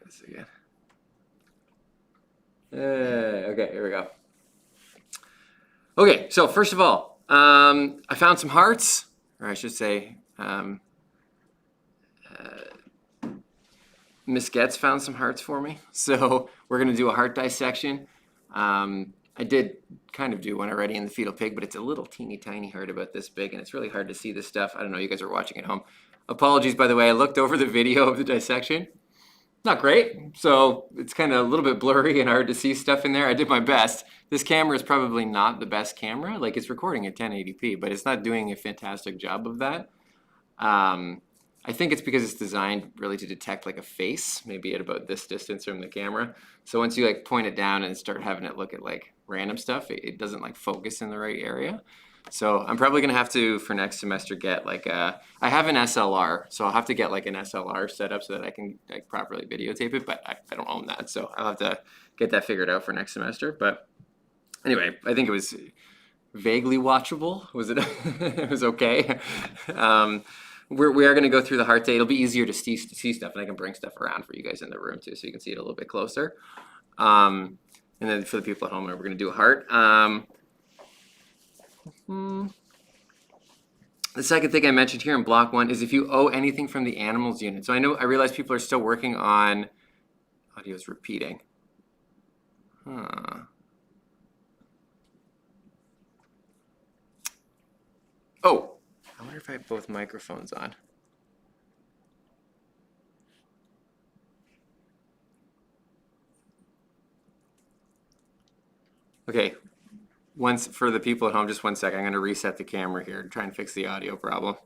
this again. Okay, here we go. Okay, so first of all, I found some hearts, or I should say, Miss Getz found some hearts for me. So we're gonna do a heart dissection. I did kind of do one already in the fetal pig, but it's a little teeny tiny heart about this big, and it's really hard to see this stuff. I don't know, you guys are watching at home. Apologies, by the way, I looked over the video of the dissection. Not great, so it's kind of a little bit blurry and hard to see stuff in there. I did my best. This camera is probably not the best camera. Like, it's recording at 1080p, but it's not doing a fantastic job of that. I think it's because it's designed really to detect like a face, maybe at about this distance from the camera. So once you like point it down and start having it look at like random stuff, it doesn't like focus in the right area. So I'm probably gonna have to, for next semester, get like I have an SLR, so I'll have to get like an SLR set up so that I can like properly videotape it, but I don't own that, so I'll have to get that figured out for next semester. But anyway, I think it was vaguely watchable. Was it? It was okay. We are going to go through the heart day. It'll be easier to see stuff, and I can bring stuff around for you guys in the room too, so you can see it a little bit closer. And then for the people at home, we're going to do a heart. The second thing I mentioned here in block 1 is if you owe anything from the animals unit. So I realize people are still working on audio's repeating. Oh, I wonder if I have both microphones on. Okay, once for the people at home, just 1 second. I'm going to reset the camera here and try and fix the audio problem.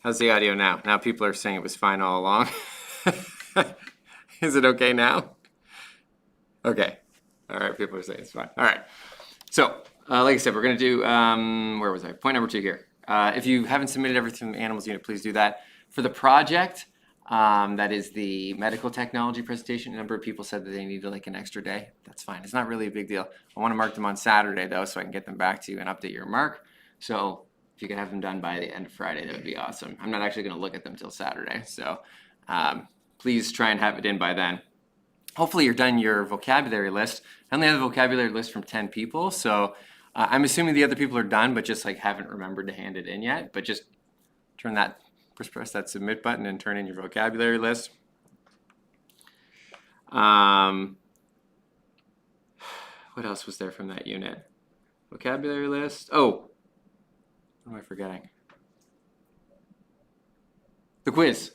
How's the audio now? Now people are saying it was fine all along. Is it okay now? Okay. All right, people are saying it's fine. All right. So, like I said, we're going to do, where was I? Point number 2 here. If you haven't submitted everything from the animals unit, please do that. For the project, that is the medical technology presentation. A number of people said that they needed like an extra day. That's fine. It's not really a big deal. I want to mark them on Saturday, though, so I can get them back to you and update your mark. So if you could have them done by the end of Friday, that would be awesome. I'm not actually going to look at them till Saturday, so please try and have it in by then. Hopefully you're done your vocabulary list. I only have the vocabulary list from 10 people, so I'm assuming the other people are done, but just like haven't remembered to hand it in yet. But just press that submit button and turn in your vocabulary list. What else was there from that unit? Vocabulary list. Oh, what am I forgetting? The quiz.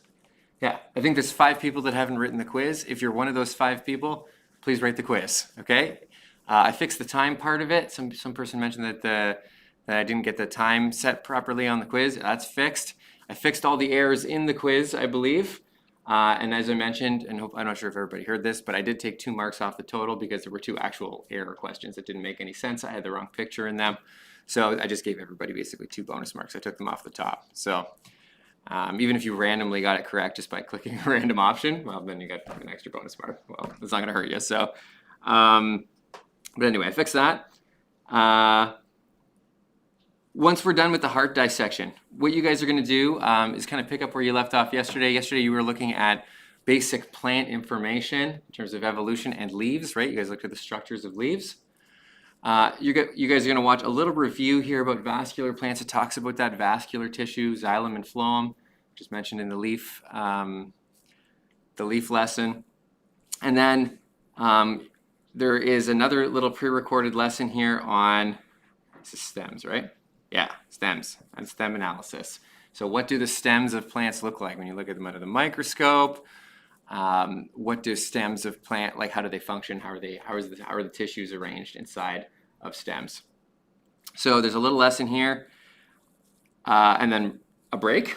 Yeah, I think there's 5 people that haven't written the quiz. If you're one of those 5 people, please write the quiz, okay? I fixed the time part of it. Some person mentioned that I didn't get the time set properly on the quiz. That's fixed. I fixed all the errors in the quiz, I believe. And as I mentioned, and I'm not sure if everybody heard this, but I did take 2 marks off the total because there were 2 actual error questions that didn't make any sense. I had the wrong picture in them. So I just gave everybody basically 2 bonus marks. I took them off the top. So even if you randomly got it correct just by clicking a random option, well, then you got an extra bonus mark. Well, it's not going to hurt you. So, but anyway, I fixed that. Once we're done with the heart dissection, what you guys are going to do is kind of pick up where you left off yesterday. Yesterday, you were looking at basic plant information in terms of evolution and leaves, right? You guys looked at the structures of leaves. You guys are going to watch a little review here about vascular plants. It talks about that vascular tissue, xylem and phloem, just mentioned in the leaf lesson. And then there is another little pre-recorded lesson here on stems, right? Yeah, stems and stem analysis. So what do the stems of plants look like when you look at them under the microscope? What do stems of plant, like how do they function? How are the tissues arranged inside of stems? So there's a little lesson here, and then a break,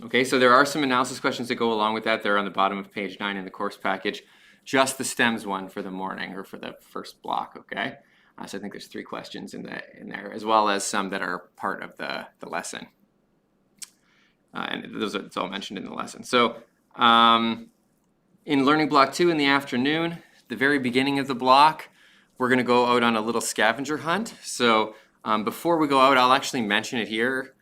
Okay, so there are some analysis questions that go along with that. They're on the bottom of page 9 in the course package. Just the stems one for the morning or for the first block, okay? So I think there's 3 questions in there, as well as some that are part of the lesson. And it's all mentioned in the lesson. So in learning block 2 in the afternoon, the very beginning of the block, we're going to go out on a little scavenger hunt. So before we go out, I'll actually mention it here,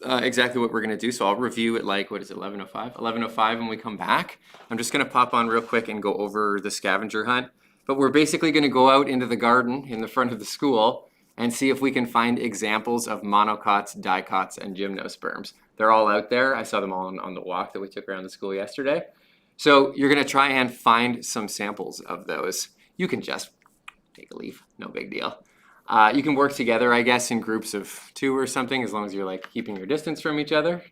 exactly what we're going to do. So I'll review it like, what is it, 11:05? 11:05 when we come back. I'm just going to pop on real quick and go over the scavenger hunt. But we're basically going to go out into the garden in the front of the school and see if we can find examples of monocots, dicots, and gymnosperms. They're all out there. I saw them all on the walk that we took around the school yesterday. So you're going to try and find some samples of those. You can just take a leaf, no big deal. You can work together, I guess, in groups of 2 or something, as long as you're like keeping your distance from each other.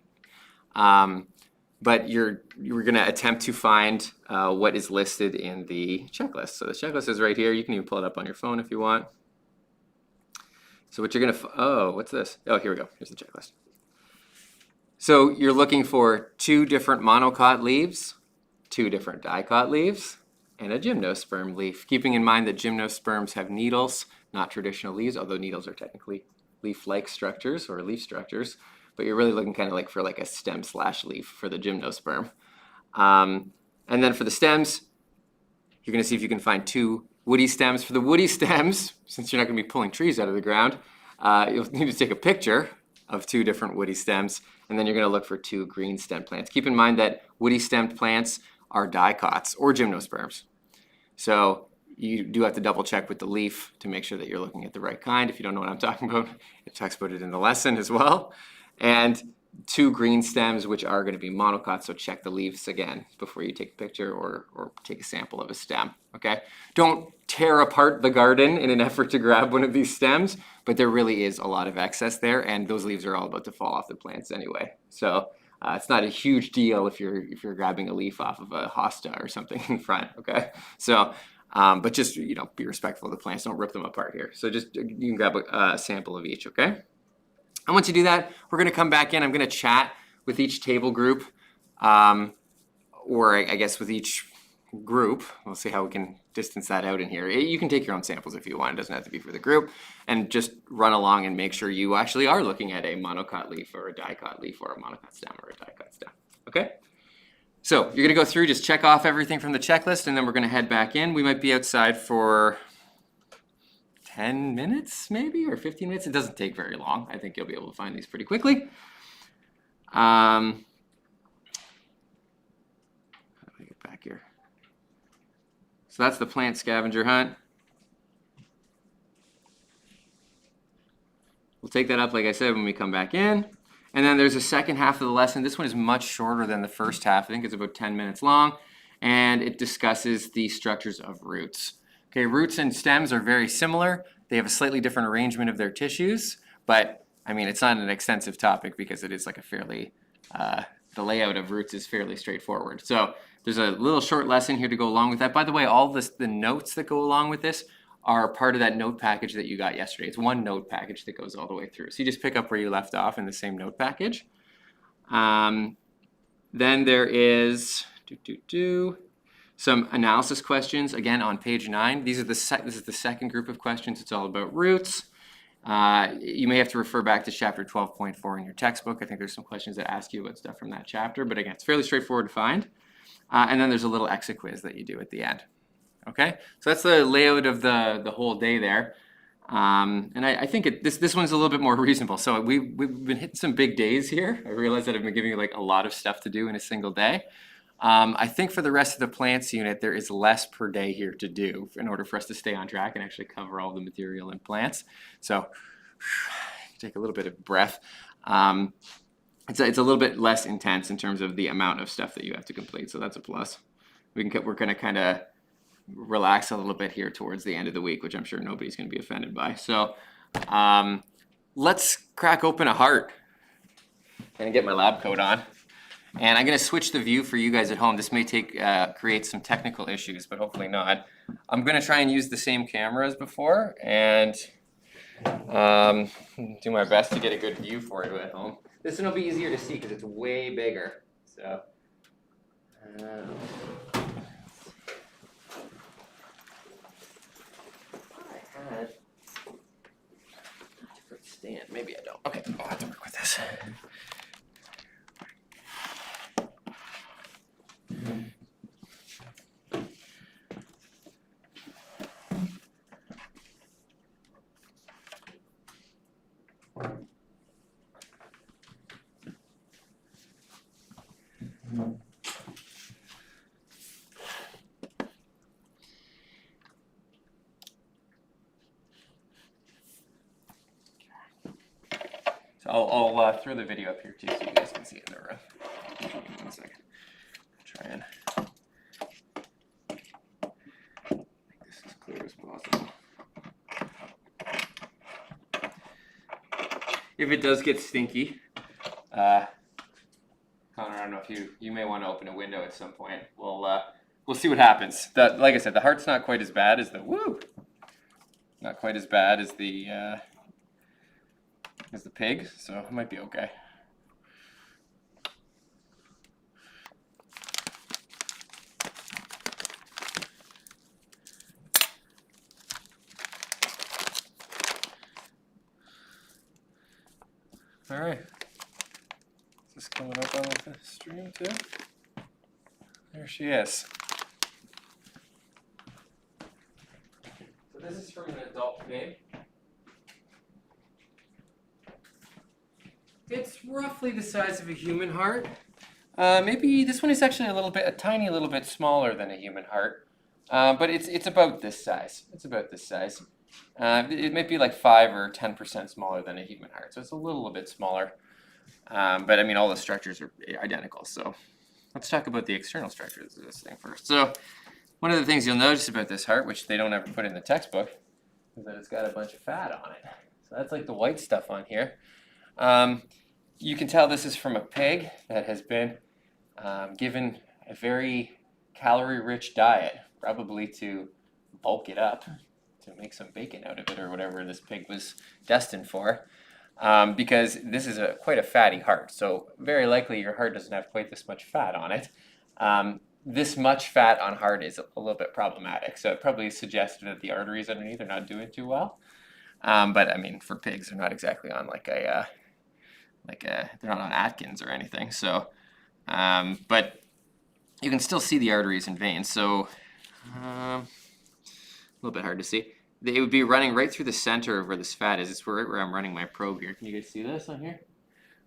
But you're going to attempt to find what is listed in the checklist. So the checklist is right here. You can even pull it up on your phone if you want. So what you're going to, oh, what's this? Oh, here we go. Here's the checklist. So you're looking for 2 different monocot leaves, 2 different dicot leaves, and a gymnosperm leaf. Keeping in mind that gymnosperms have needles, not traditional leaves, although needles are technically leaf-like structures or leaf structures. But you're really looking kind of like for like a stem/leaf for the gymnosperm. And then for the stems, you're going to see if you can find 2 woody stems. For the woody stems, since you're not going to be pulling trees out of the ground, you'll need to take a picture of 2 different woody stems, and then you're going to look for 2 green stem plants. Keep in mind that woody stemmed plants are dicots or gymnosperms. So you do have to double check with the leaf to make sure that you're looking at the right kind. If you don't know what I'm talking about, it talks about it in the lesson as well. And 2 green stems, which are going to be monocots, so check the leaves again before you take a picture or take a sample of a stem, okay? Don't tear apart the garden in an effort to grab one of these stems, but there really is a lot of excess there, and those leaves are all about to fall off the plants anyway. So it's not a huge deal if you're grabbing a leaf off of a hosta or something in front, okay? So, but just, be respectful of the plants. Don't rip them apart here. So just, you can grab a sample of each, okay? And once you do that, we're going to come back in. I'm going to chat with each table group, or I guess with each group. We'll see how we can distance that out in here. You can take your own samples if you want. It doesn't have to be for the group. And just run along and make sure you actually are looking at a monocot leaf or a dicot leaf or a monocot stem or a dicot stem. Okay? So you're going to go through, just check off everything from the checklist, and then we're going to head back in. We might be outside for 10 minutes maybe, or 15 minutes. It doesn't take very long. I think you'll be able to find these pretty quickly. How do I get back here? So that's the plant scavenger hunt. We'll take that up, like I said, when we come back in. And then there's a second half of the lesson. This one is much shorter than the first half. I think it's about 10 minutes long. And it discusses the structures of roots. Okay, roots and stems are very similar. They have a slightly different arrangement of their tissues, but I mean, it's not an extensive topic because it is like a fairly, the layout of roots is fairly straightforward. So there's a little short lesson here to go along with that. By the way, all the notes that go along with this are part of that note package that you got yesterday. It's one note package that goes all the way through. So you just pick up where you left off in the same note package. Then there is, some analysis questions, again, on page 9. This is the second group of questions. It's all about roots. You may have to refer back to chapter 12.4 in your textbook. I think there's some questions that ask you about stuff from that chapter, but again, it's fairly straightforward to find. And then there's a little exit quiz that you do at the end. Okay, so that's the layout of the whole day there. And I think this one's a little bit more reasonable. So we've been hitting some big days here. I realize that I've been giving you like a lot of stuff to do in a single day. I think for the rest of the plants unit, there is less per day here to do in order for us to stay on track and actually cover all the material in plants. So take a little bit of breath. It's a little bit less intense in terms of the amount of stuff that you have to complete. So that's a plus. We're going to kind of relax a little bit here towards the end of the week, which I'm sure nobody's going to be offended by. So let's crack open a heart and get my lab coat on. And I'm going to switch the view for you guys at home. This may create some technical issues, but hopefully not. I'm going to try and use the same camera as before and do my best to get a good view for you at home. This one will be easier to see because it's way bigger. So. I had a different stand. Maybe I don't. Okay, I'll have to work with this. So I'll throw the video up here too so you guys can see it in the room. Give me 1 second. Try and make this as clear as possible. If it does get stinky, Connor, I don't know if you may want to open a window at some point. We'll see what happens. Like I said, the heart's not quite as bad as the not quite as bad as the pig, so it might be okay. All right. Is this coming up on the stream too? There she is. So this is from an adult pig. It's roughly the size of a human heart. Maybe this one is actually a tiny little bit smaller than a human heart. But it's about this size. It's about this size. It might be like 5 or 10% smaller than a human heart, so it's a little bit smaller. But I mean, all the structures are identical. So let's talk about the external structures of this thing first. So one of the things you'll notice about this heart, which they don't ever put in the textbook, is that it's got a bunch of fat on it. So that's like the white stuff on here. You can tell this is from a pig that has been given a very calorie-rich diet, probably to bulk it up, to make some bacon out of it or whatever this pig was destined for, because this is quite a fatty heart. So very likely your heart doesn't have quite this much fat on it. This much fat on heart is a little bit problematic. So it probably suggests that the arteries underneath are not doing too well. But I mean, for pigs, they're not exactly on they're not on Atkins or anything. So, but you can still see the arteries and veins. So a little bit hard to see. They would be running right through the center of where this fat is. It's right where I'm running my probe here. Can you guys see this on here?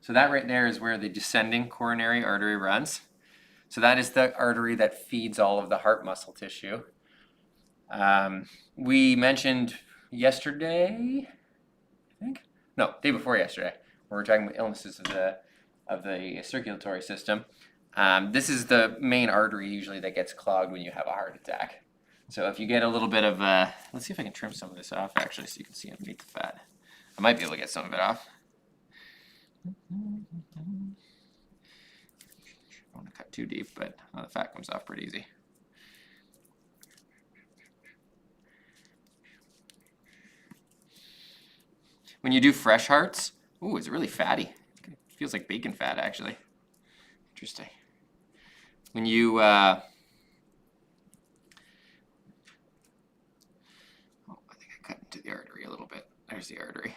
So that right there is where the descending coronary artery runs. So that is the artery that feeds all of the heart muscle tissue. We mentioned yesterday, I think? No, day before yesterday, where we're talking about illnesses of the circulatory system. This is the main artery usually that gets clogged when you have a heart attack. So if you get a little bit of, let's see if I can trim some of this off actually so you can see underneath the fat. I might be able to get some of it off. I don't want to cut too deep, but the fat comes off pretty easy. When you do fresh hearts, ooh, it's really fatty. It feels like bacon fat actually. Interesting. When you I think I cut into the artery a little bit. There's the artery.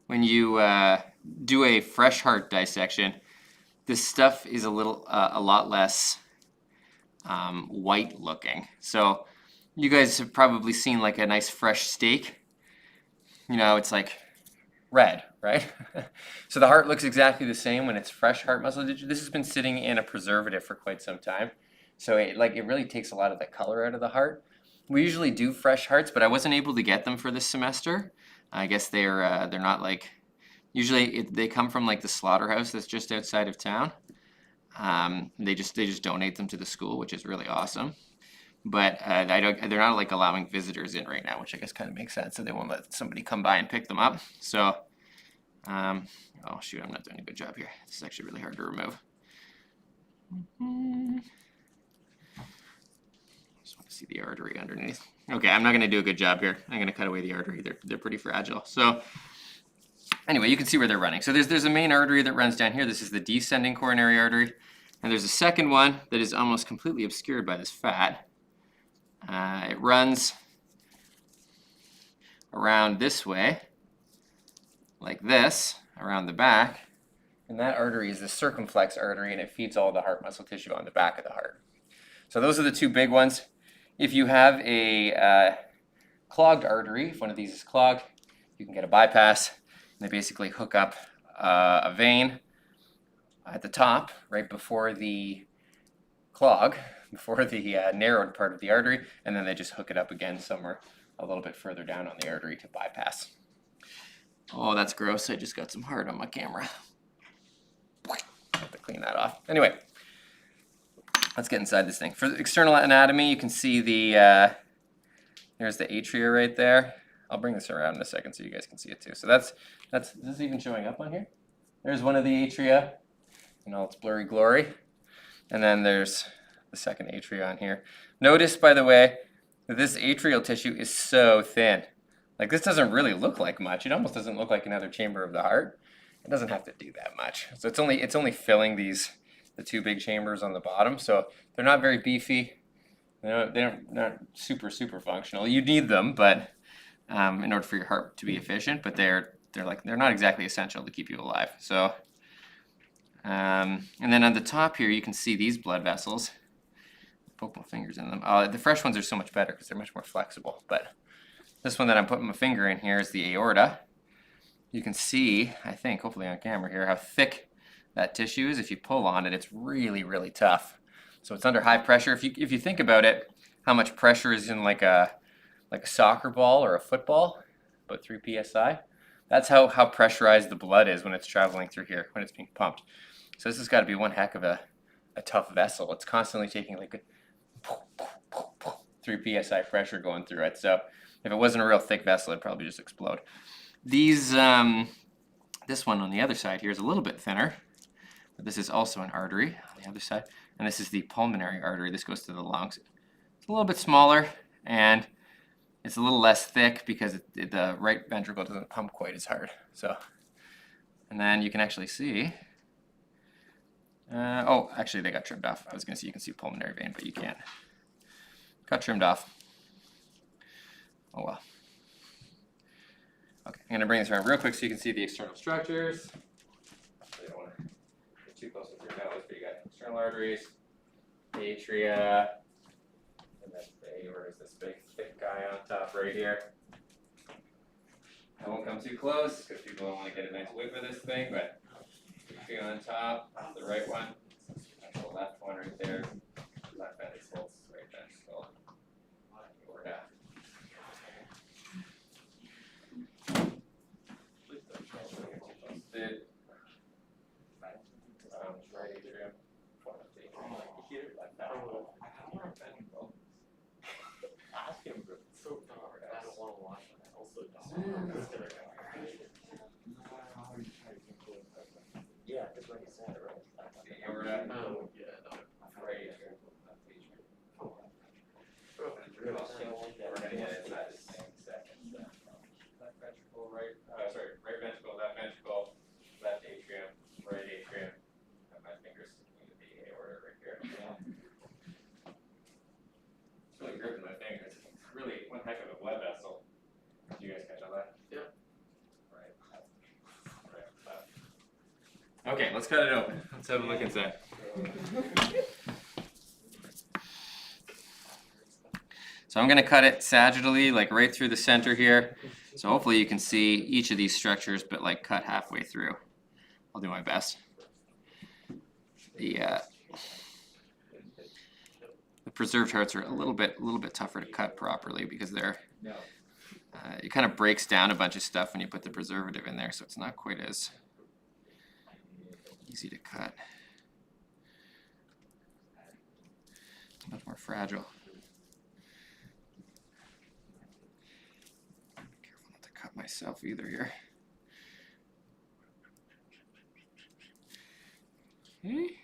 When you do a fresh heart dissection, this stuff is a lot less white looking. So you guys have probably seen like a nice fresh steak. You know, it's like red, right? So the heart looks exactly the same when it's fresh heart muscle tissue. This has been sitting in a preservative for quite some time. So it really takes a lot of the color out of the heart. We usually do fresh hearts, but I wasn't able to get them for this semester. I guess they're not like, usually they come from like the slaughterhouse that's just outside of town. They just donate them to the school, which is really awesome. But they're not like allowing visitors in right now, which I guess kind of makes sense. So they won't let somebody come by and pick them up. So, oh shoot, I'm not doing a good job here. This is actually really hard to remove. Just want to see the artery underneath. Okay, I'm not going to do a good job here. I'm going to cut away the artery. They're pretty fragile. So anyway, you can see where they're running. So there's a main artery that runs down here. This is the descending coronary artery. And there's a second one that is almost completely obscured by this fat. It runs around this way, like this, around the back. And that artery is the circumflex artery, and it feeds all the heart muscle tissue on the back of the heart. So those are the two big ones. If you have a clogged artery, if one of these is clogged, you can get a bypass. And they basically hook up a vein at the top, right before the clog, before the narrowed part of the artery, and then they just hook it up again somewhere a little bit further down on the artery to bypass. Oh, that's gross. I just got some hard on my camera. I have to clean that off. Anyway, let's get inside this thing. For the external anatomy, you can see there's the atria right there. I'll bring this around in a second so you guys can see it too. So is this even showing up on here? There's one of the atria in all its blurry glory. And then there's the second atria on here. Notice, by the way, that this atrial tissue is so thin. Like, this doesn't really look like much. It almost doesn't look like another chamber of the heart. It doesn't have to do that much. So it's only filling the two big chambers on the bottom. So they're not very beefy. They're not super functional. You need them, but in order for your heart to be efficient. But they're not exactly essential to keep you alive. So and then on the top here, you can see these blood vessels. Poke my fingers in them. The fresh ones are so much better because they're much more flexible. But this one that I'm putting my finger in here is the aorta. You can see, I think, hopefully on camera here, how thick that tissue is. If you pull on it, it's really tough. So it's under high pressure. If you think about it, how much pressure is in like a soccer ball or a football, about 3 psi. That's how pressurized the blood is when it's traveling through here, when it's being pumped. So this has got to be one heck of a tough vessel. It's constantly taking like a 3 psi pressure going through it. So if it wasn't a real thick vessel, it'd probably just explode. This one on the other side here is a little bit thinner, but this is also an artery on the other side, and this is the pulmonary artery. This goes to the lungs. It's a little bit smaller, and it's a little less thick because the right ventricle doesn't pump quite as hard. So, and then you can actually see. Oh, actually, they got trimmed off. I was going to say you can see pulmonary vein, but you can't. Got trimmed off. Oh well. Okay, I'm going to bring this around real quick so you can see the external structures. You don't want to get too close with your nose, but you got external arteries, atria, and then the aorta is this big, thick guy on top right here. I won't come too close because people don't want to get a nice whip of this thing, but you on top, the right one, the left one right there, left ventricle, right ventricle, aorta. Right atrium, left ventricle. Ask him, but so far, I don't want to watch it. Also, yeah, that's what he said, right? The aorta. Oh, yeah, no. Right atrium, left atrium. We're going to get inside this thing in a second. Left ventricle, right ventricle, left ventricle, left atrium, right atrium. Have my fingers into the aorta right here. It's really gripping my fingers. It's really one heck of a blood vessel. Did you guys catch all that? Yeah. Right. Left. Okay, let's cut it open. Let's have a look inside. So I'm going to cut it sagittally, like right through the center here. So hopefully you can see each of these structures, but like cut halfway through. I'll do my best. The preserved hearts are a little bit tougher to cut properly because they're it kind of breaks down a bunch of stuff when you put the preservative in there, so it's not quite as easy to cut. It's much more fragile. Myself either here. Okay.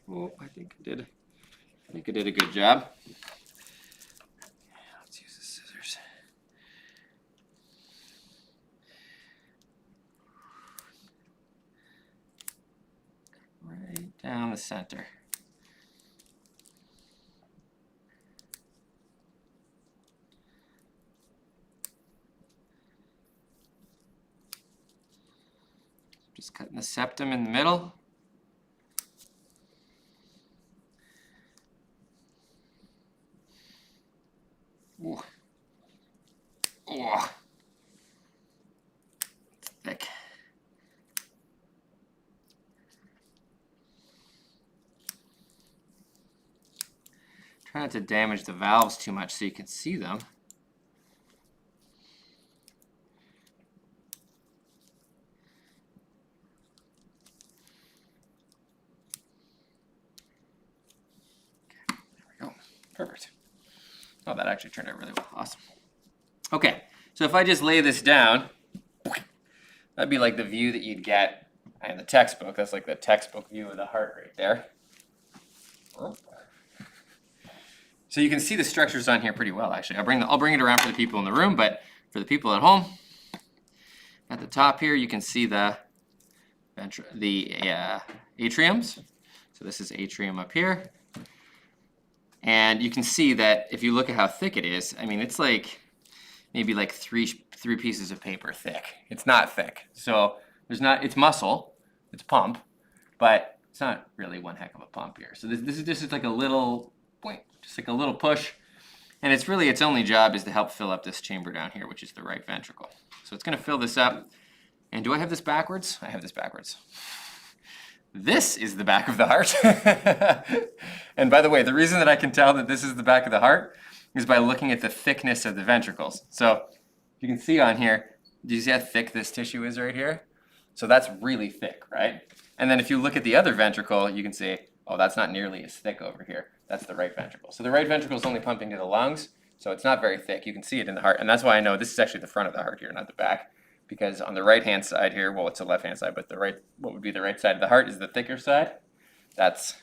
Oh, I think I did a good job. Let's use the scissors. Right down the center. Just cutting the septum in the middle. Ooh. Oh. It's thick. Try not to damage the valves too much so you can see them. Perfect. Oh, that actually turned out really well. Awesome. Okay, so if I just lay this down, that'd be like the view that you'd get in the textbook. That's like the textbook view of the heart right there. So you can see the structures on here pretty well, actually. I'll bring it around for the people in the room, but for the people at home, at the top here, you can see the atriums. So this is atrium up here. And you can see that if you look at how thick it is, I mean, it's like maybe like three pieces of paper thick. It's not thick. So it's muscle, it's pump, but it's not really one heck of a pump here. So this is just like a little point, just like a little push. And it's really, its only job is to help fill up this chamber down here, which is the right ventricle. So it's gonna fill this up. And do I have this backwards? I have this backwards. This is the back of the heart. And by the way, the reason that I can tell that this is the back of the heart is by looking at the thickness of the ventricles. So you can see on here, do you see how thick this tissue is right here? So that's really thick, right? And then if you look at the other ventricle, you can see, oh, that's not nearly as thick over here. That's the right ventricle. So the right ventricle is only pumping to the lungs, so it's not very thick. You can see it in the heart. And that's why I know this is actually the front of the heart here, not the back. Because on the right-hand side here, well, it's the left-hand side, but what would be the right side of the heart is the thicker side. It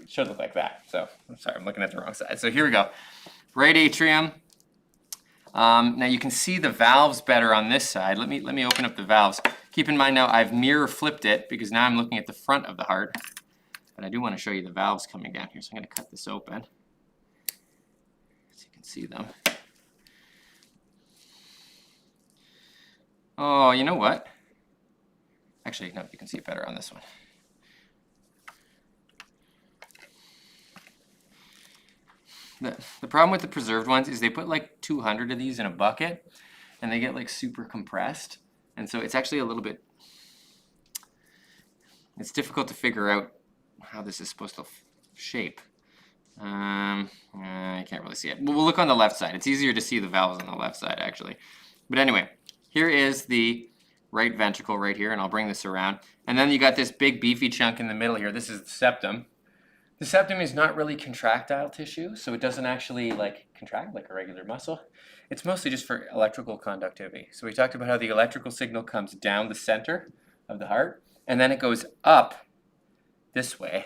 should look like that. So, I'm sorry, I'm looking at the wrong side. So here we go. Right atrium. Now you can see the valves better on this side. Let me open up the valves. Keep in mind now I've mirror flipped it because now I'm looking at the front of the heart. But I do want to show you the valves coming down here. So I'm going to cut this open so you can see them. Oh, you know what? Actually, no, you can see it better on this one. The problem with the preserved ones is they put like 200 of these in a bucket and they get like super compressed. And so it's actually a little bit, it's difficult to figure out how this is supposed to shape. I can't really see it. We'll look on the left side. It's easier to see the valves on the left side actually. But anyway. Here is the right ventricle right here, and I'll bring this around. And then you got this big beefy chunk in the middle here. This is the septum. The septum is not really contractile tissue, so it doesn't actually like contract like a regular muscle. It's mostly just for electrical conductivity. So we talked about how the electrical signal comes down the center of the heart, and then it goes up this way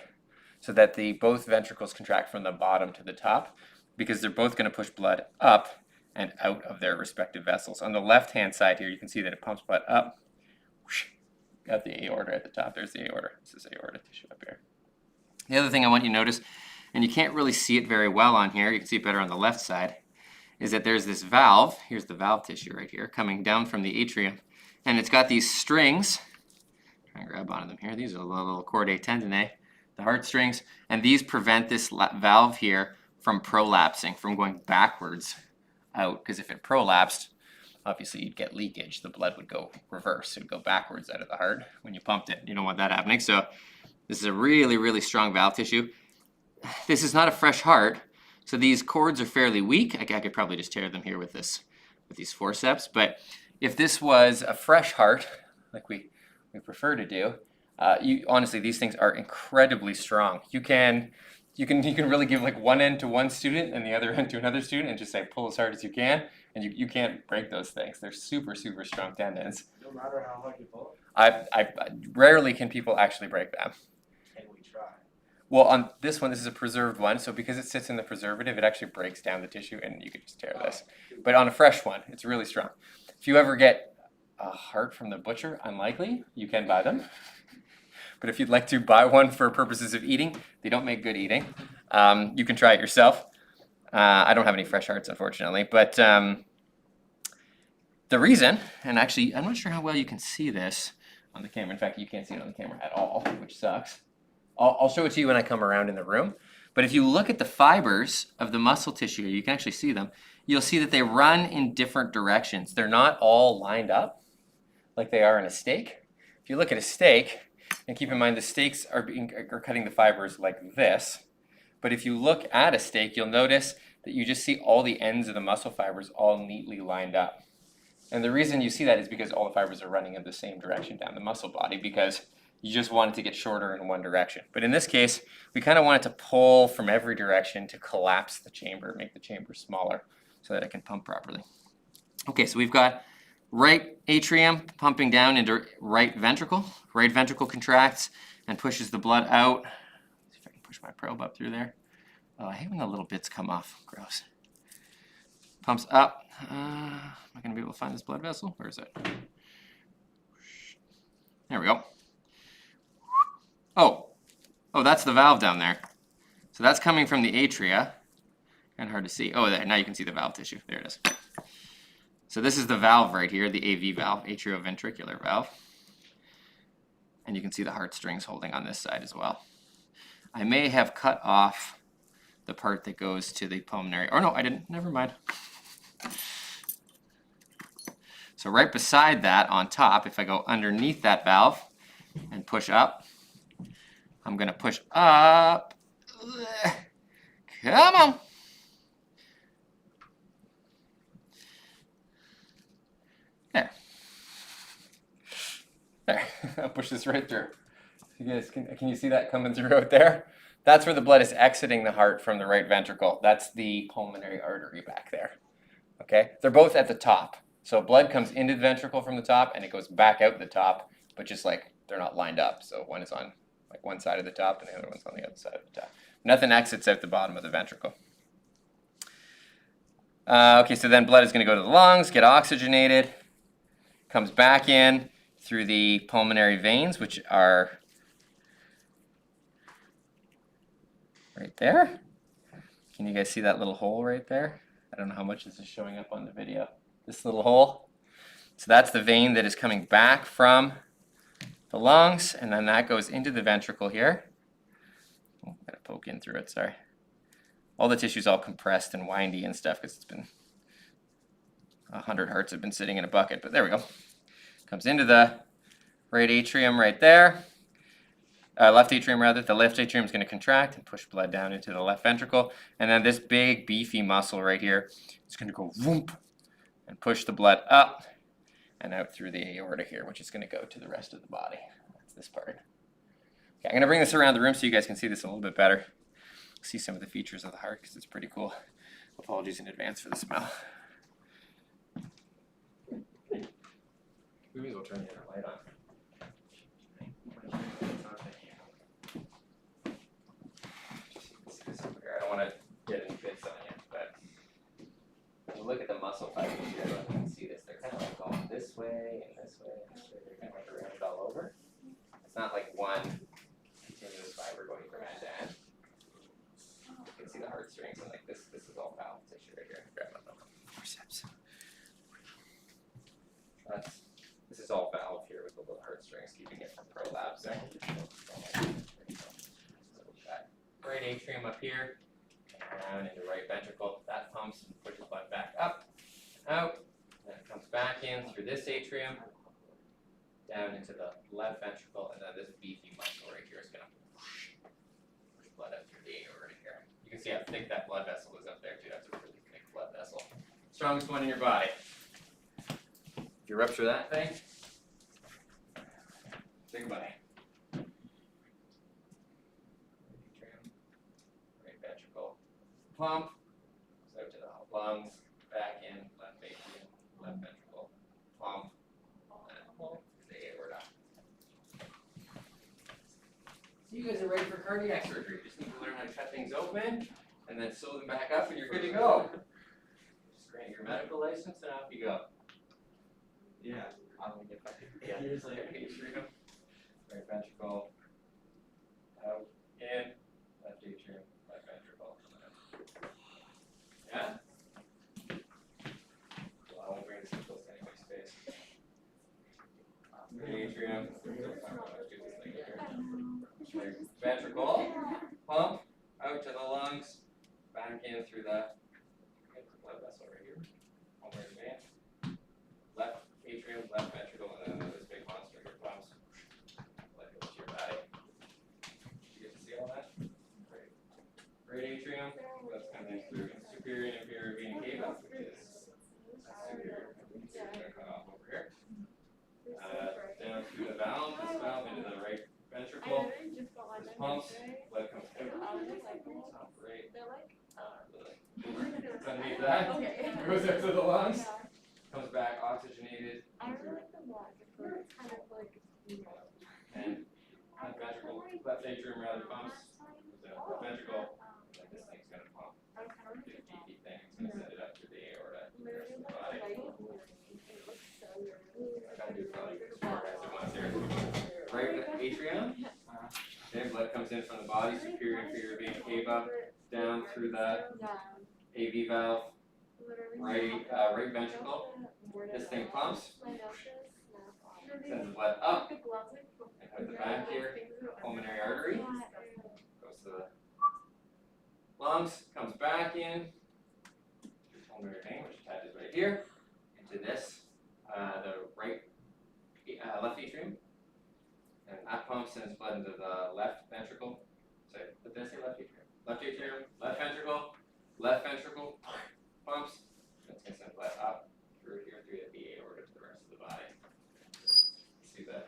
so that both ventricles contract from the bottom to the top because they're both going to push blood up and out of their respective vessels. On the left-hand side here, you can see that it pumps blood up. Whoosh, got the aorta at the top. There's the aorta. This is aorta tissue up here. The other thing I want you to notice, and you can't really see it very well on here, you can see it better on the left side, is that there's this valve, here's the valve tissue right here, coming down from the atrium, and it's got these strings, try and grab onto them here, these are the little chordae tendineae, the heart strings, and these prevent this valve here from prolapsing, from going backwards out, because if it prolapsed, obviously you'd get leakage. The blood would go reverse. It would go backwards out of the heart when you pumped it. You don't want that happening. So this is a really, really strong valve tissue. This is not a fresh heart, so these cords are fairly weak. I could probably just tear them here with these forceps. But if this was a fresh heart, like we prefer to do, honestly, these things are incredibly strong. You can really give like one end to one student and the other end to another student and just say pull as hard as you can, and you can't break those things. They're super, super strong tendons. No matter how hard you pull? I rarely can people actually break them. And try. Well, on this one, this is a preserved one, so because it sits in the preservative, it actually breaks down the tissue, and you could just tear this. But on a fresh one, it's really strong. If you ever get a heart from the butcher, unlikely, you can buy them. But if you'd like to buy one for purposes of eating, they don't make good eating. You can try it yourself. I don't have any fresh hearts, unfortunately, but the reason, and actually, I'm not sure how well you can see this on the camera. In fact, you can't see it on the camera at all, which sucks. I'll show it to you when I come around in the room. But if you look at the fibers of the muscle tissue, you can actually see them. You'll see that they run in different directions. They're not all lined up like they are in a steak. If you look at a steak, and keep in mind the steaks are cutting the fibers like this. But if you look at a steak, you'll notice that you just see all the ends of the muscle fibers all neatly lined up. And the reason you see that is because all the fibers are running in the same direction down the muscle body, because you just want it to get shorter in one direction. But in this case, we kind of want it to pull from every direction to collapse the chamber, make the chamber smaller so that it can pump properly. Okay, so we've got right atrium pumping down into right ventricle. Right ventricle contracts and pushes the blood out. Let's see if I can push my probe up through there. Oh, I hate when the little bits come off. Gross. Pumps up. Am I going to be able to find this blood vessel? Where is it? There we go. Oh, that's the valve down there. So that's coming from the atria. Kind of hard to see. Oh, there, now you can see the valve tissue. There it is. So this is the valve right here, the AV valve, atrioventricular valve. And you can see the heart strings holding on this side as well. I may have cut off the part that goes to the pulmonary. Oh no, I didn't. Never mind. So right beside that on top, if I go underneath that valve and push up, I'm going to push up. Come on. There. There. I'll push this right through. You guys, can you see that coming through out there? That's where the blood is exiting the heart from the right ventricle. That's the pulmonary artery back there. Okay? They're both at the top. So blood comes into the ventricle from the top and it goes back out the top, but just like they're not lined up. So one is on like one side of the top and the other one's on the other side of the top. Nothing exits out the bottom of the ventricle. Okay, so then blood is going to go to the lungs, get oxygenated, comes back in through the pulmonary veins, which are right there. Can you guys see that little hole right there? I don't know how much this is showing up on the video. This little hole. So that's the vein that is coming back from the lungs, and then that goes into the ventricle here. Oh, gotta poke in through it, sorry. All the tissue's all compressed and windy and stuff because it's been 100 hearts have been sitting in a bucket, but there we go. Comes into the right atrium right there. Left atrium rather. The left atrium is going to contract and push blood down into the left ventricle. And then this big beefy muscle right here is going to go whoop and push the blood up and out through the aorta here, which is going to go to the rest of the body. That's this part. Okay, I'm going to bring this around the room so you guys can see this a little bit better. See some of the features of the heart because it's pretty cool. Apologies in advance for the smell. Maybe we'll turn the other light on. I don't want to get any bits on you, but when you look at the muscle fibers here, I don't know if you can see this. They're kind of like going this way and this way and this way. They're kind of like around all over. It's not like one continuous fiber going from end to end. You can see the heart strings and like this is all valve tissue right here. Grab my forceps. This is all valve here with the little heart strings keeping it from prolapsing. So we've got right atrium up here, down into right ventricle. That pumps and pushes blood back up, out, and then it comes back in through this atrium, down into the left ventricle, and then this beefy muscle right here is going to push blood up through the aorta here. You can see how thick that blood vessel is up there too. That's a really thick blood vessel. Strongest one in your body. If you rupture that thing, say goodbye. Right ventricle, pump, goes out to the lungs, back in, left atrium, left ventricle, pump, and the aorta. you guys are ready for cardiac surgery. Just need to learn how to cut things open and then sew them back up and you're good to go. Just grant your medical license and off you go. Yeah, I'm gonna get back. Yeah. Years later. Right ventricle. Out. In. Left atrium. Left ventricle. Yeah? Well, I won't bring this close to anybody's face. Right atrium. Right ventricle. Pump. Out to the lungs. Back in through the blood vessel right here. Pulmonary vein. Left atrium, left ventricle, and then this big monster here pumps. Let it go to your body. You get to see all that? Great. Right atrium, that's coming through superior and inferior vena cava, which is superior. It's going to cut off over here. Down through the valve, this valve into the right ventricle. This pumps, blood comes out. Right. It's underneath that. Goes up to the lungs. Comes back oxygenated. I really like the black. It's kind of like, And left ventricle, left atrium rather pumps. Left ventricle. Like this thing's gonna pump. Big beefy thing. It's gonna send it up through the aorta. The rest of the body. I gotta do probably as far as it wants here. Right atrium. Then blood comes in from the body, superior inferior vena cava, down through the AV valve. Right ventricle. This thing pumps. Sends the blood up. And at the back here, pulmonary artery. Goes to the lungs, comes back in. To the pulmonary vein, which attaches right here. Into this, the right, left atrium. And that pump sends blood into the left ventricle. So, did I say left atrium? Left atrium, left ventricle, pumps. That's going to send blood up through here, through the aorta to the rest of the body. See the,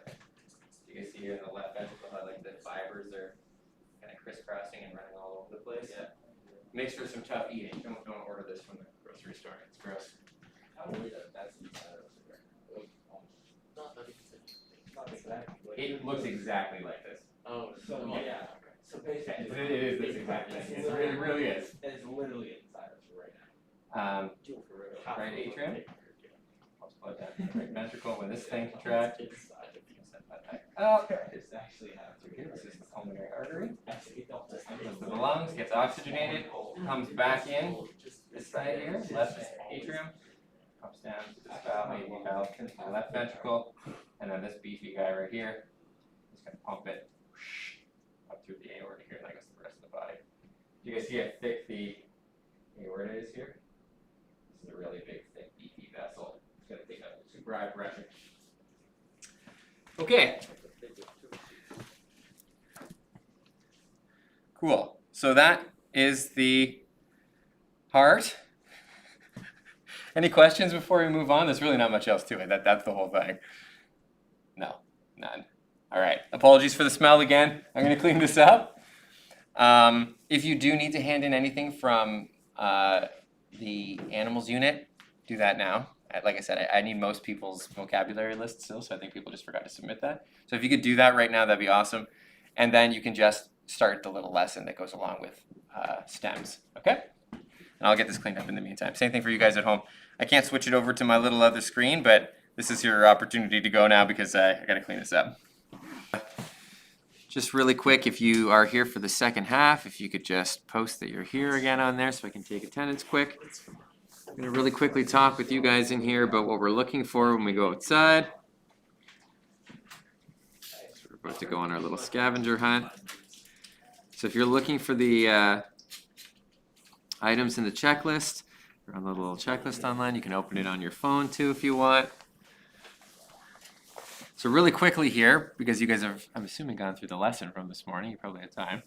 you can see here in the left ventricle how like the fibers are kind of crisscrossing and running all over the place. Yeah. Makes for some tough eating. Don't order this from the grocery store. It's gross. How weird that that's inside of the brain. Not exactly. It looks exactly like this. Oh, so yeah. So basically, It is this exact thing. It really is. It's literally inside of you right now. Right atrium. Pumps blood down to the right ventricle. When this thing contracts, send blood back up. It's actually Through here, this is the pulmonary artery. actually don't just Goes to the lungs, gets oxygenated, comes back in. This side here, left atrium, comes down to this valve, AV valve, into the left ventricle, and then this beefy guy right here is going to pump it up through the aorta here, and that goes to the rest of the body. You guys see how thick the aorta is here? This is a really big, thick, beefy vessel. It's going to take up super high pressure. Okay. Cool. So that is the heart. Any questions before we move on? There's really not much else to it. That's the whole thing. No, none. All right. Apologies for the smell again. I'm going to clean this up. If you do need to hand in anything from the animals unit, do that now. Like I said, I need most people's vocabulary list still, so I think people just forgot to submit that. So if you could do that right now, that'd be awesome. And then you can just start the little lesson that goes along with stems, okay? And I'll get this cleaned up in the meantime. Same thing for you guys at home. I can't switch it over to my little other screen, but this is your opportunity to go now because I gotta clean this up. Just really quick, if you are here for the second half, if you could just post that you're here again on there so I can take attendance quick. I'm gonna really quickly talk with you guys in here about what we're looking for when we go outside. So we're about to go on our little scavenger hunt. So if you're looking for the items in the checklist, you're on the little checklist online. You can open it on your phone too if you want. So really quickly here, because you guys have, I'm assuming, gone through the lesson from this morning. You probably had time.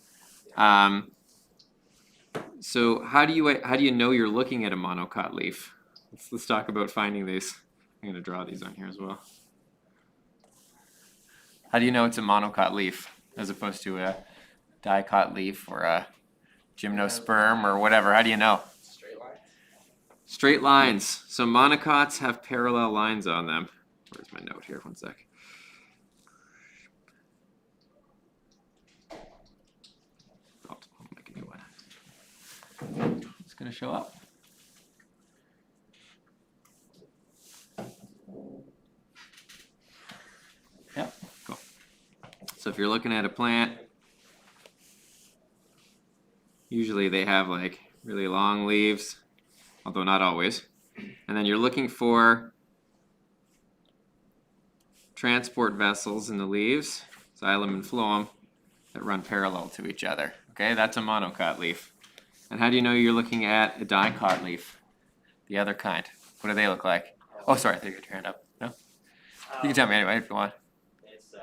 So how do you know you're looking at a monocot leaf? Let's talk about finding these. I'm going to draw these on here as well. How do you know it's a monocot leaf as opposed to a dicot leaf or a gymnosperm or whatever? How do you know? straight lines. Straight lines. So monocots have parallel lines on them. Where's my note here? One sec. going to show up. Yep, cool. So if you're looking at a plant, usually they have like really long leaves, although not always. And then you're looking for transport vessels in the leaves, xylem and phloem, that run parallel to each other. Okay, that's a monocot leaf. And how do you know you're looking at a dicot leaf? The other kind. What do they look like? Oh, sorry, I thought you had your hand up. No? You can tell me anyway if you want. It's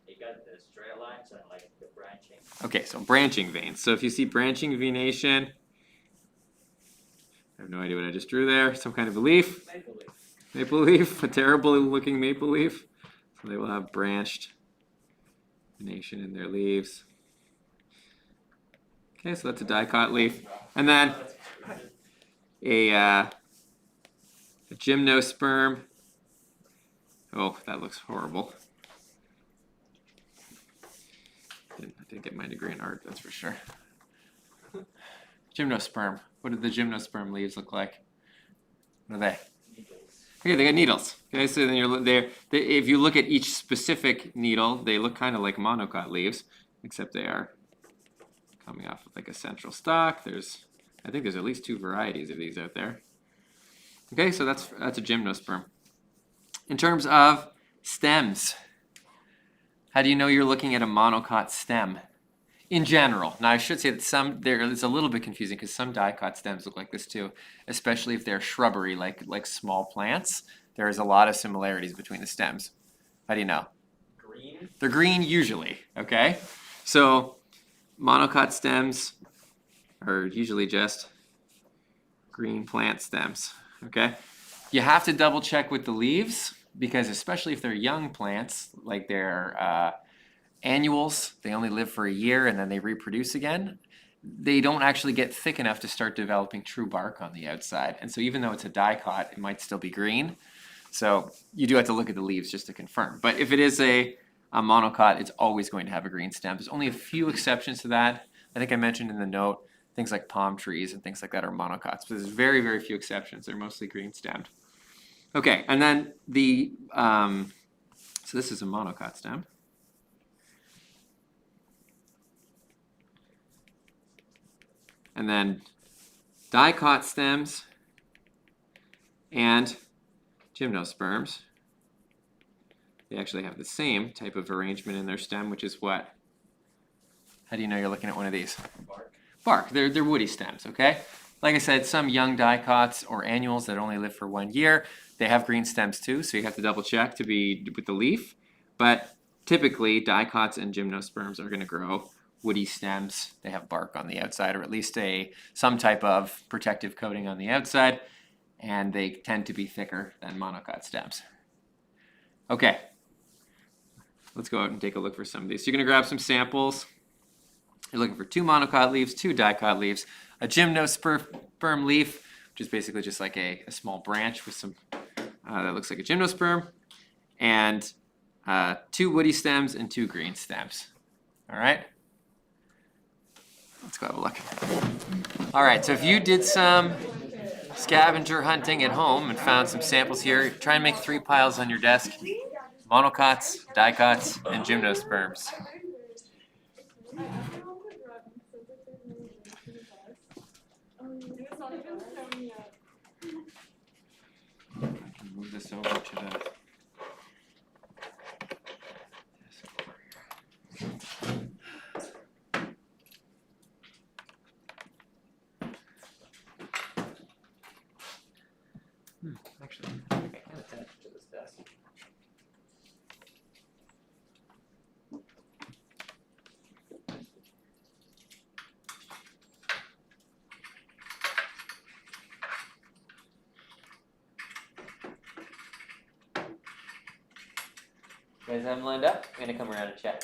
you got the straight lines and like the branching. Okay, so branching veins. So if you see branching venation, I have no idea what I just drew there. Some kind of a leaf. Maple leaf. Maple leaf, a terrible looking maple leaf. So they will have branched venation in their leaves. Okay, so that's a dicot leaf. And then a gymnosperm. Oh, that looks horrible. I didn't get my degree in art, that's for sure. Gymnosperm. What do the gymnosperm leaves look like? What are they? Okay, they got needles. Okay, so then if you look at each specific needle, they look kind of like monocot leaves, except they are coming off of like a central stalk. I think there's at least 2 varieties of these out there. Okay, so that's a gymnosperm. In terms of stems, how do you know you're looking at a monocot stem? In general. Now I should say that it's a little bit confusing because some dicot stems look like this too, especially if they're shrubbery like small plants. There's a lot of similarities between the stems. How do you know? Green. They're green usually, okay? So monocot stems are usually just green plant stems, okay? You have to double check with the leaves because especially if they're young plants, like they're annuals, they only live for a year and then they reproduce again. They don't actually get thick enough to start developing true bark on the outside. And so even though it's a dicot, it might still be green. So you do have to look at the leaves just to confirm. But if it is a monocot, it's always going to have a green stem. There's only a few exceptions to that. I think I mentioned in the note, things like palm trees and things like that are monocots. But there's very, very few exceptions. They're mostly green stemmed. Okay, and then so this is a monocot stem. And then dicot stems and gymnosperms. They actually have the same type of arrangement in their stem, which is what? How do you know you're looking at one of these? Bark. Bark. They're woody stems, okay? Like I said, some young dicots or annuals that only live for 1 year, they have green stems too, so you have to double check to be with the leaf. But typically, dicots and gymnosperms are going to grow woody stems. They have bark on the outside, or at least some type of protective coating on the outside, and they tend to be thicker than monocot stems. Okay, let's go out and take a look for some of these. So you're going to grab some samples. You're looking for 2 monocot leaves, 2 dicot leaves, a gymnosperm leaf, which is basically just like a small branch with some that looks like a gymnosperm, and 2 woody stems and 2 green stems. All right. Let's go have a look. All right, so if you did some scavenger hunting at home and found some samples here, try and make 3 piles on your desk. Monocots, dicots, and gymnosperms. Move this over to the actually, I think I can attach it to this desk. You guys have them lined up? I'm gonna come around and check.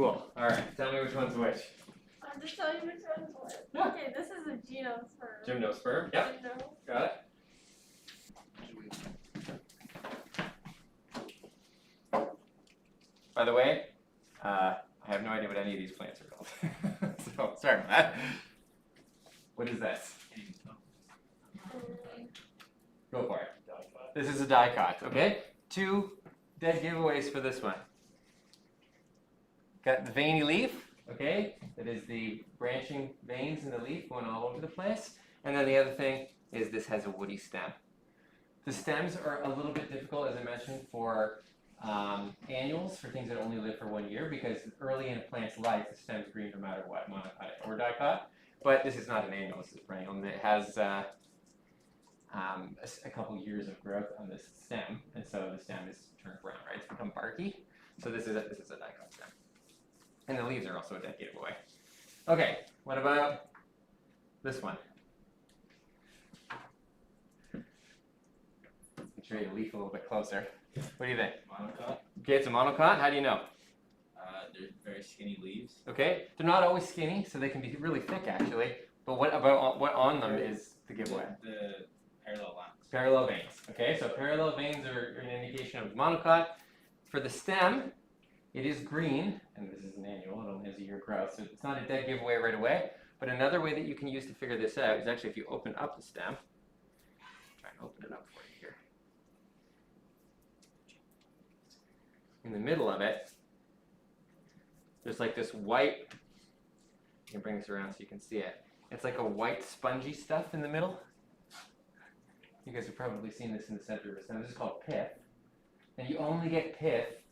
Cool. All right. Tell me which one's which. I'm just telling you which one's what. Yeah. Okay, this is a Gymnosperm. Gymnosperm. Yep. Gymno. Got it. By the way, I have no idea what any of these plants are called. So sorry about that. What is this? Go for it. This is a dicot. Okay. 2 dead giveaways for this one. Got the veiny leaf. Okay. That is the branching veins in the leaf going all over the place. And then the other thing is this has a woody stem. The stems are a little bit difficult, as I mentioned, for annuals, for things that only live for 1 year, because early in a plant's life, the stem's green no matter what, monocot or dicot. But this is not an annual, this is a perennial, and it has a couple years of growth on this stem, and so the stem is turned brown, right? It's become barky. So this is a dicot stem. And the leaves are also a dead giveaway. Okay, what about this one? Show you the leaf a little bit closer. What do you think? Monocot. Okay, it's a monocot. How do you know? They're very skinny leaves. Okay, they're not always skinny, so they can be really thick actually. But what about what on them is the giveaway? The parallel lines. Parallel veins. Okay, so parallel veins are an indication of monocot. For the stem, it is green, and this is an annual. It only has a year growth, so it's not a dead giveaway right away. But another way that you can use to figure this out is actually if you open up the stem. Try and open it up for you here. In the middle of it, there's like this white, I can bring this around so you can see it. It's like a white spongy stuff in the middle. You guys have probably seen this in the center of the stem. This is called pith. And you only get pith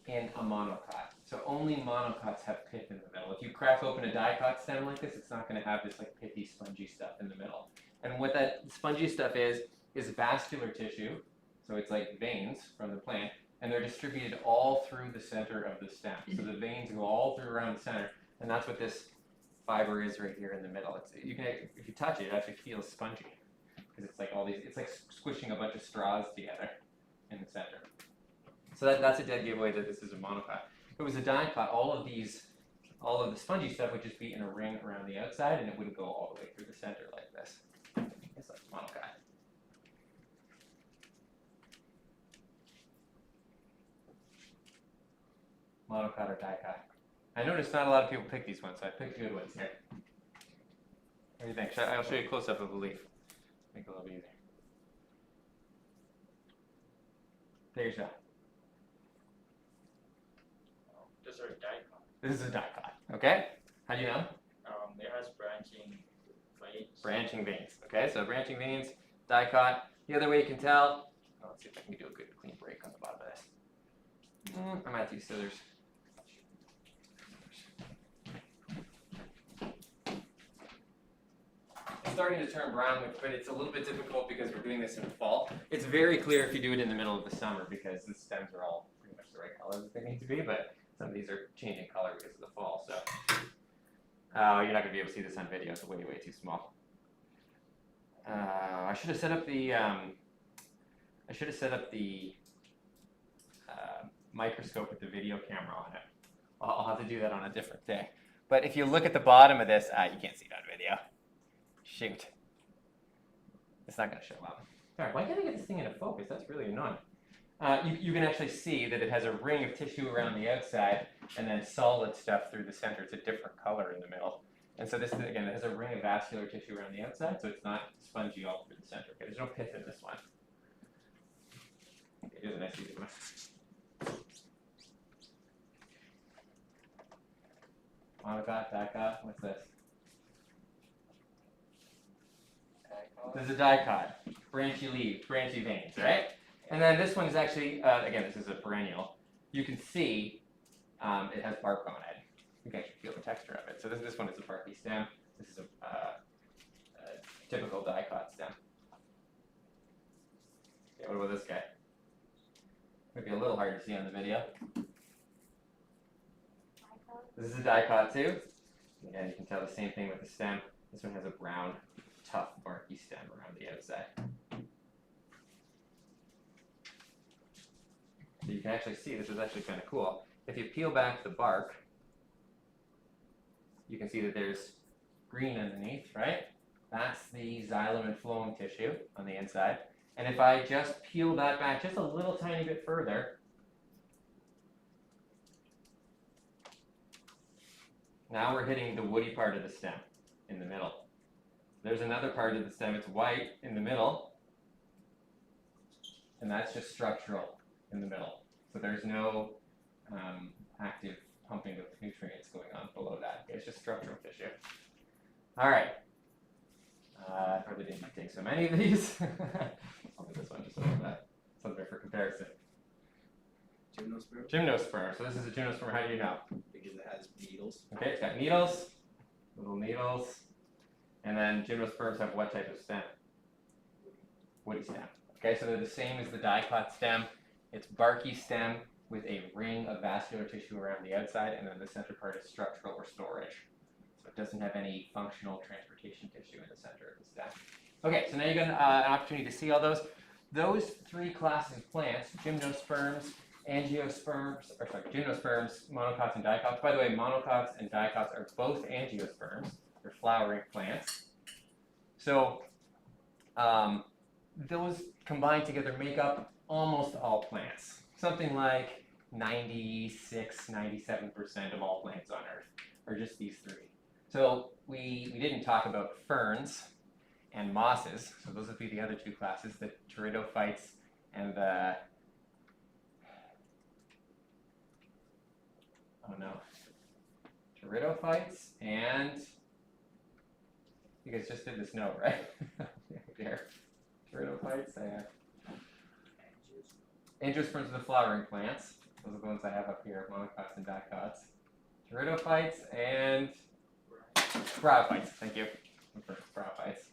in a monocot. So only monocots have pith in the middle. If you crack open a dicot stem like this, it's not going to have this like pithy, spongy stuff in the middle. And what that spongy stuff is vascular tissue. So it's like veins from the plant. And they're distributed all through the center of the stem. So the veins go all through around the center, and that's what this fiber is right here in the middle. You can, if you touch it, it actually feels spongy because it's like all these. It's like squishing a bunch of straws together in the center. So that's a dead giveaway that this is a monocot. If it was a dicot, all of the spongy stuff would just be in a ring around the outside, and it wouldn't go all the way through the center like this. It's like monocot. Monocot or dicot. I noticed not a lot of people pick these ones, so I picked good ones here. What do you think? I'll show you a close-up of the leaf. Make it a little bit easier. There you go. These are dicot. This is a dicot. Okay? How do you know? It has branching veins. Branching veins. Okay, so branching veins, dicot. The other way you can tell, let's see if I can do a good clean break on the bottom of this. I might have to use scissors. It's starting to turn brown, but it's a little bit difficult because we're doing this in the fall. It's very clear if you do it in the middle of the summer because the stems are all pretty much the right color that they need to be, but some of these are changing color because of the fall. So you're not going to be able to see this on video. It's way, way too small. I should have set up the microscope with the video camera on it. I'll have to do that on a different day. But if you look at the bottom of this, you can't see it on video. Shoot. It's not going to show up. All right, why can't I get this thing into focus? That's really annoying. You can actually see that it has a ring of tissue around the outside and then solid stuff through the center. It's a different color in the middle. And so this, again, it has a ring of vascular tissue around the outside, so it's not spongy all through the center. Okay, there's no pith in this one. Okay, here's a nice easy one. Monocot, dicot, what's this? This is a dicot, branchy leaves, branchy veins, right? And then this one is actually, again, this is a perennial. You can see it has bark on it. You can actually feel the texture of it. So this one is a barky stem. This is a typical dicot stem. Okay, what about this guy? Might be a little hard to see on the video. This is a dicot too. Again, you can tell the same thing with the stem. This one has a brown, tough, barky stem around the outside. So you can actually see, this is actually kind of cool. If you peel back the bark, you can see that there's green underneath, right? That's the xylem and phloem tissue on the inside. And if I just peel that back just a little tiny bit further, now we're hitting the woody part of the stem in the middle. There's another part of the stem, it's white in the middle, and that's just structural in the middle. So there's no active pumping of nutrients going on below that. It's just structural tissue. All right. Probably didn't take so many of these. I'll do this one just a little bit. Something for comparison. Gymnosperm? Gymnosperm. So this is a gymnosperm. How do you know? Because it has needles. Okay, it's got needles, little needles. And then gymnosperms have what type of stem? Woody stem. Okay, so they're the same as the dicot stem. It's barky stem with a ring of vascular tissue around the outside, and then the center part is structural or storage. So it doesn't have any functional transportation tissue in the center of the stem. Okay, so now you got an opportunity to see all those. Those three classes of plants, gymnosperms, angiosperms, or sorry, gymnosperms, monocots, and dicots. By the way, monocots and dicots are both angiosperms. They're flowering plants. So those combined together make up almost all plants. Something like 96, 97% of all plants on Earth are just these three. So we didn't talk about ferns and mosses. So those would be the other two classes, the pteridophytes and the, oh no, pteridophytes and, you guys just did this note, right? Here. Pteridophytes, angiosperms are the flowering plants. Those are the ones I have up here, monocots and dicots. Pteridophytes and bryophytes, thank you. Bryophytes.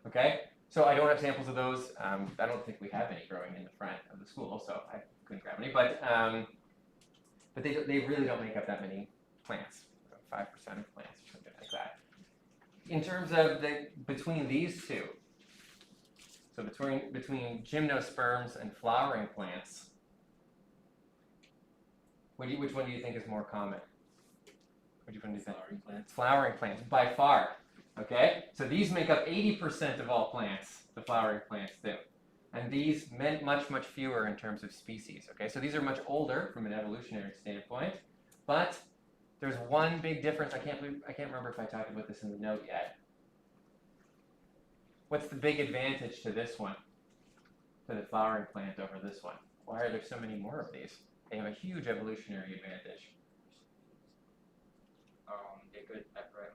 Okay, so I don't have samples of those. I don't think we have any growing in the front of the school, so I couldn't grab any. But they really don't make up that many plants, 5% of plants or something like that. In terms of between these two, so between gymnosperms and flowering plants, which one do you think is more common? Which one do you think? Flowering plants. Flowering plants, by far. Okay, so these make up 80% of all plants, the flowering plants do. And these meant much fewer in terms of species. Okay, so these are much older from an evolutionary standpoint, but there's one big difference. I can't remember if I talked about this in the note yet. What's the big advantage to this one, to the flowering plant over this one? Why are there so many more of these? They have a huge evolutionary advantage. They could evaporate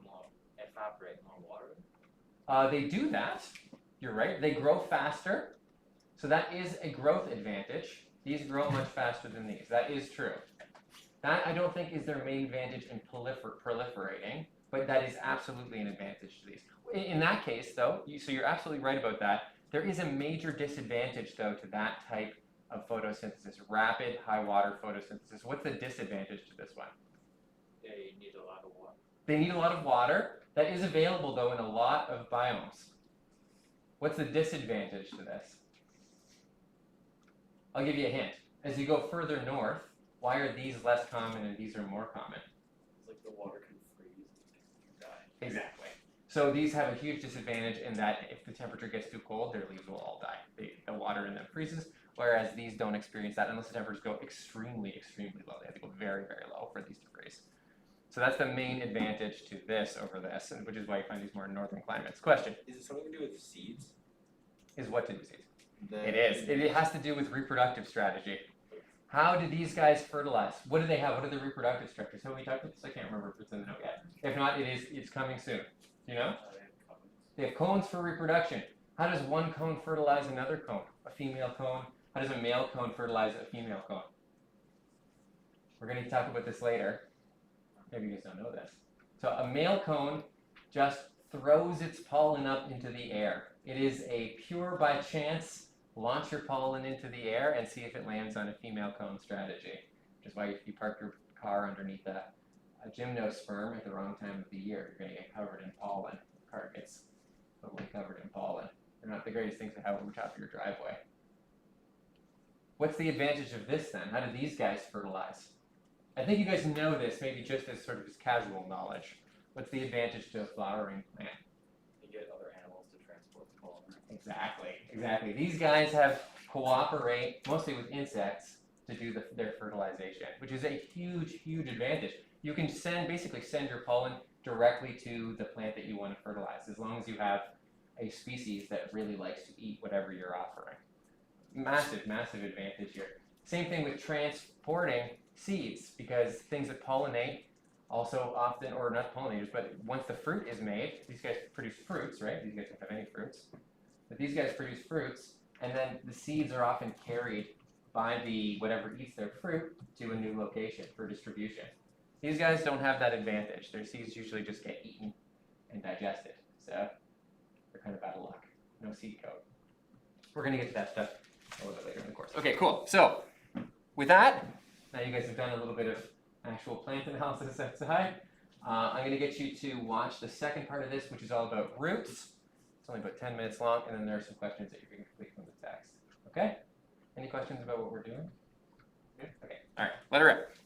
more water. They do that. You're right. They grow faster. So that is a growth advantage. These grow much faster than these. That is true. That I don't think is their main advantage in proliferating, but that is absolutely an advantage to these. In that case, though, so you're absolutely right about that. There is a major disadvantage, though, to that type of photosynthesis, rapid high water photosynthesis. What's the disadvantage to this one? They need a lot of water. They need a lot of water. That is available, though, in a lot of biomes. What's the disadvantage to this? I'll give you a hint. As you go further north, why are these less common and these are more common? It's like the water can freeze and die. Exactly. So these have a huge disadvantage in that if the temperature gets too cold, their leaves will all die. The water in them freezes, whereas these don't experience that unless the temperatures go extremely low. They have to go very low for these to freeze. So that's the main advantage to this over this, which is why you find these more in northern climates. Question? Is it something to do with seeds? Is what to do with seeds? It is. It has to do with reproductive strategy. How do these guys fertilize? What do they have? What are the reproductive structures? Have we talked about this? I can't remember if it's in the note yet. If not, it's coming soon. You know? They have cones for reproduction. How does one cone fertilize another cone? A female cone. How does a male cone fertilize a female cone? We're going to talk about this later. Maybe you guys don't know this. So a male cone just throws its pollen up into the air. It is a pure by chance, launch your pollen into the air and see if it lands on a female cone strategy. Which is why if you park your car underneath a gymnosperm at the wrong time of the year, you're going to get covered in pollen. The car gets totally covered in pollen. They're not the greatest things to have over top of your driveway. What's the advantage of this then? How do these guys fertilize? I think you guys know this, maybe just as sort of as casual knowledge. What's the advantage to a flowering plant? You get other animals to transport the pollen. Exactly. These guys cooperate mostly with insects to do their fertilization, which is a huge advantage. You can basically send your pollen directly to the plant that you want to fertilize, as long as you have a species that really likes to eat whatever you're offering. Massive advantage here. Same thing with transporting seeds, because things that pollinate also often, or not pollinators, but once the fruit is made, these guys produce fruits, right? These guys don't have any fruits. But these guys produce fruits, and then the seeds are often carried by whatever eats their fruit to a new location for distribution. These guys don't have that advantage. Their seeds usually just get eaten and digested. So they're kind of out of luck. No seed coat. We're going to get to that stuff a little bit later in the course. Okay, cool. So with that, now you guys have done a little bit of actual plant analysis outside. I'm going to get you to watch the second part of this, which is all about roots. It's only about 10 minutes long, and then there are some questions that you can complete from the text. Okay? Any questions about what we're doing? Good? Okay. All right. Let her rip.